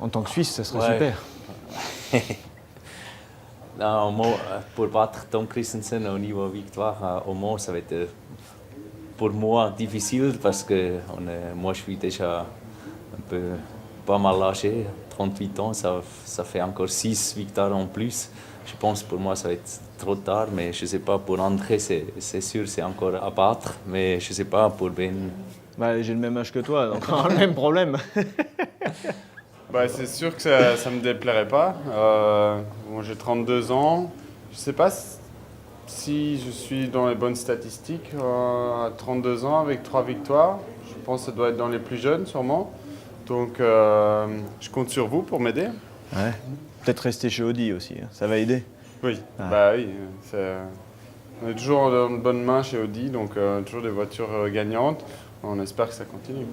En tant que Suisse, ça serait super. Non, pour battre Tom Christensen au niveau victoire, au moins, ça va être pour moi difficile parce que moi, je suis déjà un peu pas mal lâché. 38 ans, ça fait encore 6 victoires en plus. Je pense pour moi, ça va être trop tard, mais je ne sais pas. Pour André, c'est sûr, c'est encore à battre, mais je ne sais pas pour Ben. Bah, j'ai le même âge que toi, donc on a le même problème. Bah, c'est sûr que ça me déplairait pas. Bon, j'ai 32 ans. Je sais pas si je suis dans les bonnes statistiques à 32 ans avec 3 victoires. Je pense que ça doit être dans les plus jeunes sûrement. Donc je compte sur vous pour m'aider. Ouais. Peut-être rester chez Audi aussi, hein. Ça va aider. Oui, Ah. bah oui. On est toujours dans de bonnes mains chez Audi, donc toujours des voitures gagnantes. On espère que ça continue.